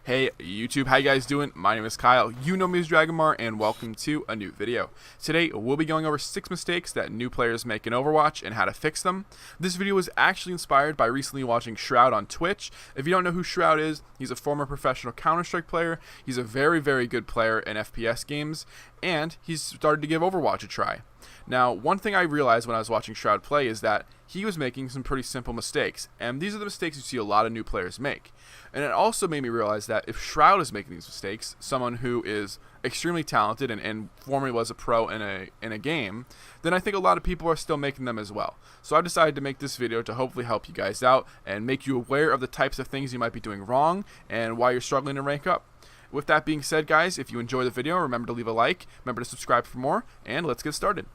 Hey YouTube, how you guys doing? My name is Kyle, you know me as Dragonmar, and welcome to a new video. Today, we'll be going over 6 mistakes that new players make in Overwatch and how to fix them. This video was actually inspired by recently watching Shroud on Twitch. If you don't know who Shroud is, he's a former professional Counter-Strike player. He's a very, very good player in FPS games, and he's started to give Overwatch a try. Now, one thing I realized when I was watching Shroud play is that he was making some pretty simple mistakes, and these are the mistakes you see a lot of new players make. And it also made me realize that if Shroud is making these mistakes, someone who is extremely talented and formerly was a pro in a game, then I think a lot of people are still making them as well. So I decided to make this video to hopefully help you guys out and make you aware of the types of things you might be doing wrong and why you're struggling to rank up. With that being said, guys, if you enjoy the video, remember to leave a like, remember to subscribe for more, and let's get started.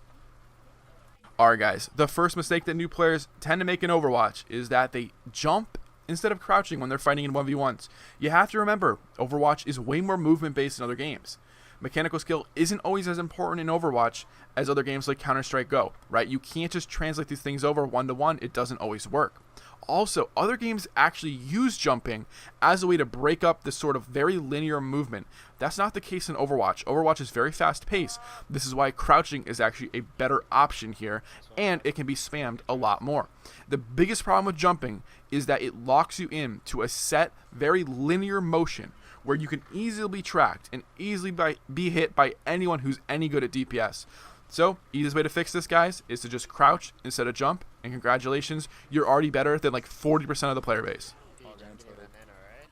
Alright guys, the first mistake that new players tend to make in Overwatch is that they jump instead of crouching when they're fighting in 1v1s. You have to remember, Overwatch is way more movement based than other games. Mechanical skill isn't always as important in Overwatch as other games like Counter-Strike go, right? You can't just translate these things over one-to-one, it doesn't always work. Also, other games actually use jumping as a way to break up this sort of very linear movement. That's not the case in Overwatch. Overwatch is very fast-paced. This is why crouching is actually a better option here, and it can be spammed a lot more. The biggest problem with jumping is that it locks you in to a set, very linear motion where you can easily be tracked and easily be hit by anyone who's any good at DPS. So, easiest way to fix this, guys, is to just crouch instead of jump, and congratulations, you're already better than like 40% of the player base.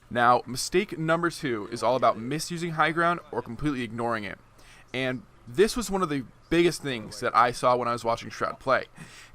Now, mistake number 2 is all about misusing high ground or completely ignoring it. And this was one of the biggest things that I saw when I was watching Shroud play.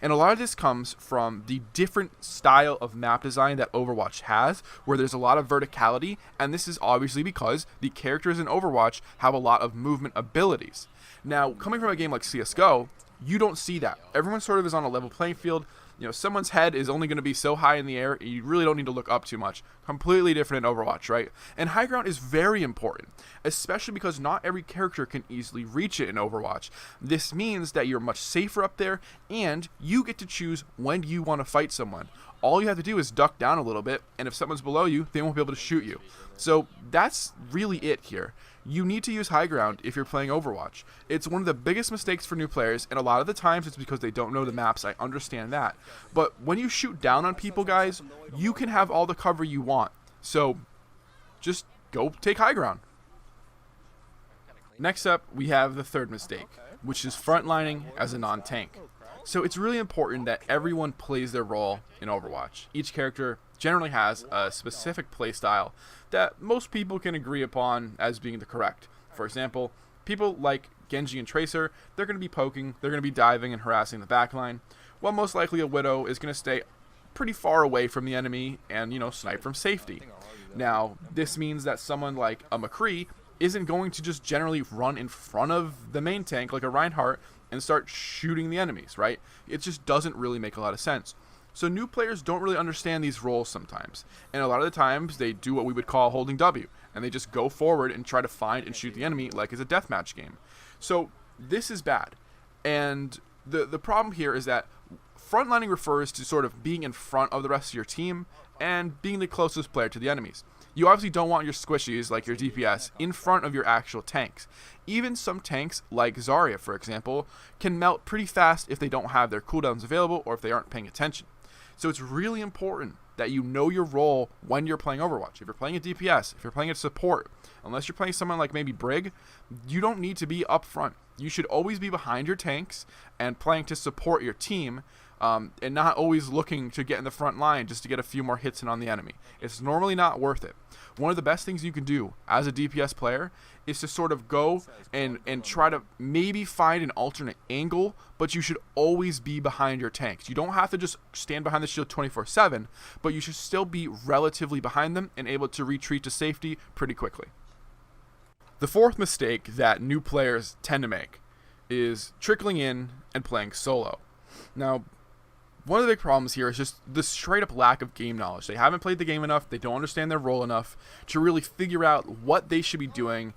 And a lot of this comes from the different style of map design that Overwatch has, where there's a lot of verticality, and this is obviously because the characters in Overwatch have a lot of movement abilities. Now, coming from a game like CSGO, you don't see that. Everyone sort of is on a level playing field. You know, someone's head is only going to be so high in the air, you really don't need to look up too much. Completely different in Overwatch, right? And high ground is very important, especially because not every character can easily reach it in Overwatch. This means that you're much safer up there, and you get to choose when you want to fight someone. All you have to do is duck down a little bit, and if someone's below you, they won't be able to shoot you. So that's really it here. You need to use high ground if you're playing Overwatch. It's one of the biggest mistakes for new players, and a lot of the times it's because they don't know the maps. I understand that. But when you shoot down on people, guys, you can have all the cover you want. So just go take high ground. Next up, we have the third mistake, which is frontlining as a non-tank. So it's really important that everyone plays their role in Overwatch. Each character generally has a specific playstyle that most people can agree upon as being the correct. For example, people like Genji and Tracer, they're going to be poking, they're going to be diving and harassing the backline, while most likely a Widow is going to stay pretty far away from the enemy and, snipe from safety. Now, this means that someone like a McCree isn't going to just generally run in front of the main tank like a Reinhardt and start shooting the enemies, right? It just doesn't really make a lot of sense. So new players don't really understand these roles sometimes, and a lot of the times they do what we would call holding W, and they just go forward and try to find and shoot the enemy like it's a deathmatch game. So this is bad, and the problem here is that frontlining refers to sort of being in front of the rest of your team and being the closest player to the enemies. You obviously don't want your squishies, like your DPS, in front of your actual tanks. Even some tanks, like Zarya for example, can melt pretty fast if they don't have their cooldowns available or if they aren't paying attention. So it's really important that you know your role when you're playing Overwatch. If you're playing a DPS, if you're playing a support, unless you're playing someone like maybe Brig, you don't need to be up front. You should always be behind your tanks and playing to support your team, and not always looking to get in the front line just to get a few more hits in on the enemy. It's normally not worth it. One of the best things you can do as a DPS player is to sort of go and try to maybe find an alternate angle, but you should always be behind your tanks. You don't have to just stand behind the shield 24/7, but you should still be relatively behind them and able to retreat to safety pretty quickly. The fourth mistake that new players tend to make is trickling in and playing solo. Now, one of the big problems here is just the straight up lack of game knowledge. They haven't played the game enough, they don't understand their role enough to really figure out what they should be doing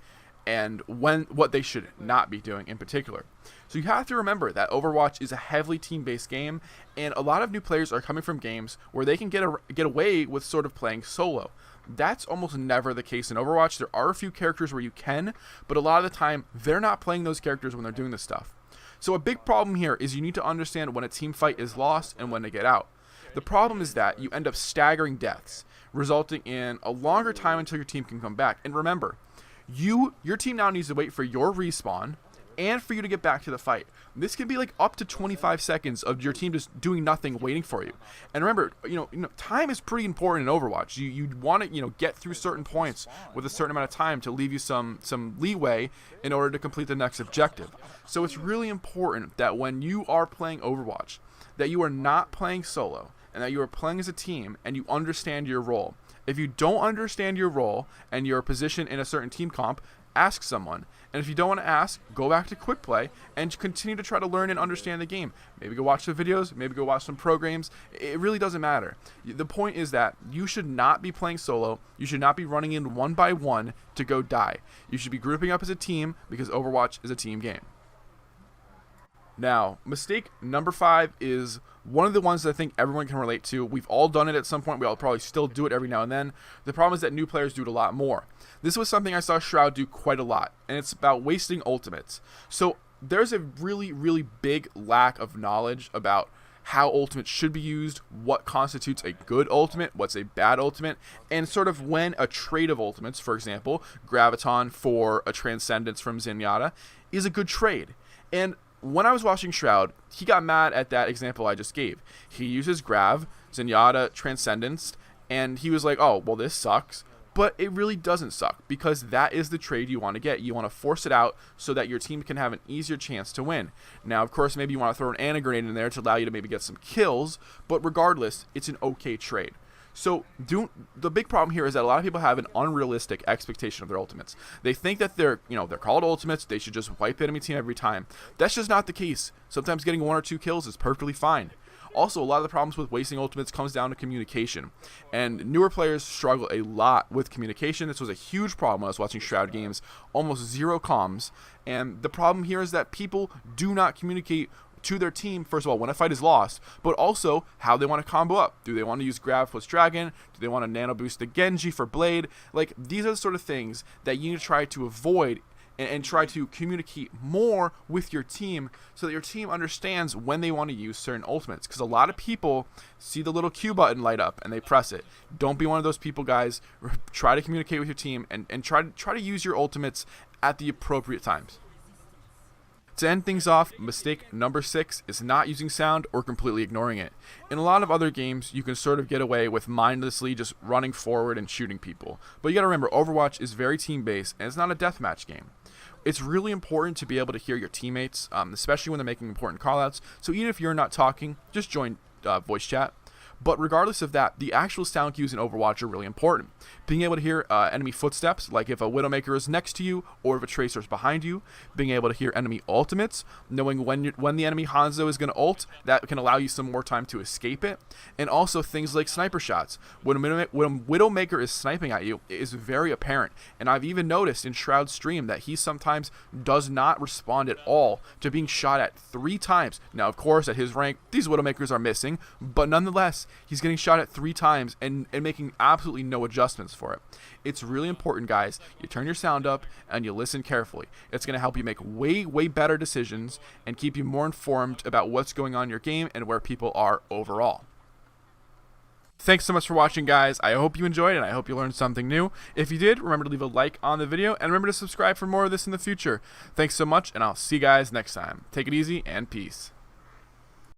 and what they should not be doing in particular. So you have to remember that Overwatch is a heavily team-based game, and a lot of new players are coming from games where they can get away with sort of playing solo. That's almost never the case in Overwatch. There are a few characters where you can, but a lot of the time, they're not playing those characters when they're doing this stuff. So a big problem here is you need to understand when a team fight is lost and when to get out. The problem is that you end up staggering deaths, resulting in a longer time until your team can come back. And remember, your team now needs to wait for your respawn and for you to get back to the fight. This can be like up to 25 seconds of your team just doing nothing, waiting for you. And remember, time is pretty important in Overwatch. You want to, get through certain points with a certain amount of time to leave you some leeway in order to complete the next objective. So it's really important that when you are playing Overwatch, that you are not playing solo and that you are playing as a team and you understand your role. If you don't understand your role and your position in a certain team comp, ask someone. And if you don't want to ask, go back to quick play and continue to try to learn and understand the game. Maybe go watch the videos, maybe go watch some pro games. It really doesn't matter. The point is that you should not be playing solo. You should not be running in one by one to go die. You should be grouping up as a team because Overwatch is a team game. Now, mistake number 5 is one of the ones that I think everyone can relate to. We've all done it at some point. We all probably still do it every now and then. The problem is that new players do it a lot more. This was something I saw Shroud do quite a lot, and it's about wasting ultimates. So there's a really, really big lack of knowledge about how ultimates should be used, what constitutes a good ultimate, what's a bad ultimate, and sort of when a trade of ultimates, for example, Graviton for a Transcendence from Zenyatta, is a good trade. And when I was watching Shroud, he got mad at that example I just gave. He uses Grav, Zenyatta, Transcendence, and he was like, oh, well, this sucks. But it really doesn't suck, because that is the trade you want to get. You want to force it out so that your team can have an easier chance to win. Now, of course, maybe you want to throw an anti-grenade in there to allow you to maybe get some kills, but regardless, it's an okay trade. So the big problem here is that a lot of people have an unrealistic expectation of their ultimates. They think that they're called ultimates, they should just wipe the enemy team every time. That's just not the case. Sometimes getting 1 or 2 kills is perfectly fine. Also, a lot of the problems with wasting ultimates comes down to communication. And newer players struggle a lot with communication. This was a huge problem when I was watching Shroud games. Almost 0 comms. And the problem here is that people do not communicate to their team, first of all, when a fight is lost, but also how they want to combo up. Do they want to use Grav plus Dragon? Do they want to nano boost the Genji for Blade? Like, these are the sort of things that you need to try to avoid and try to communicate more with your team so that your team understands when they want to use certain ultimates. Because a lot of people see the little Q button light up and they press it. Don't be one of those people, guys. Try to communicate with your team and try to use your ultimates at the appropriate times. To end things off, mistake number 6 is not using sound or completely ignoring it. In a lot of other games, you can sort of get away with mindlessly just running forward and shooting people. But you gotta remember, Overwatch is very team-based, and it's not a deathmatch game. It's really important to be able to hear your teammates, especially when they're making important callouts. So even if you're not talking, just join voice chat. But regardless of that, the actual sound cues in Overwatch are really important. Being able to hear enemy footsteps, like if a Widowmaker is next to you or if a Tracer is behind you. Being able to hear enemy ultimates, knowing when the enemy Hanzo is going to ult, that can allow you some more time to escape it. And also things like sniper shots. When a Widowmaker is sniping at you, it is very apparent. And I've even noticed in Shroud's stream that he sometimes does not respond at all to being shot at 3 times. Now, of course, at his rank, these Widowmakers are missing, but nonetheless, he's getting shot at 3 times and making absolutely no adjustments for it. It's really important, guys. You turn your sound up and you listen carefully. It's going to help you make way, way better decisions and keep you more informed about what's going on in your game and where people are overall. Thanks so much for watching, guys. I hope you enjoyed and I hope you learned something new. If you did, remember to leave a like on the video and remember to subscribe for more of this in the future. Thanks so much, and I'll see you guys next time. Take it easy and peace.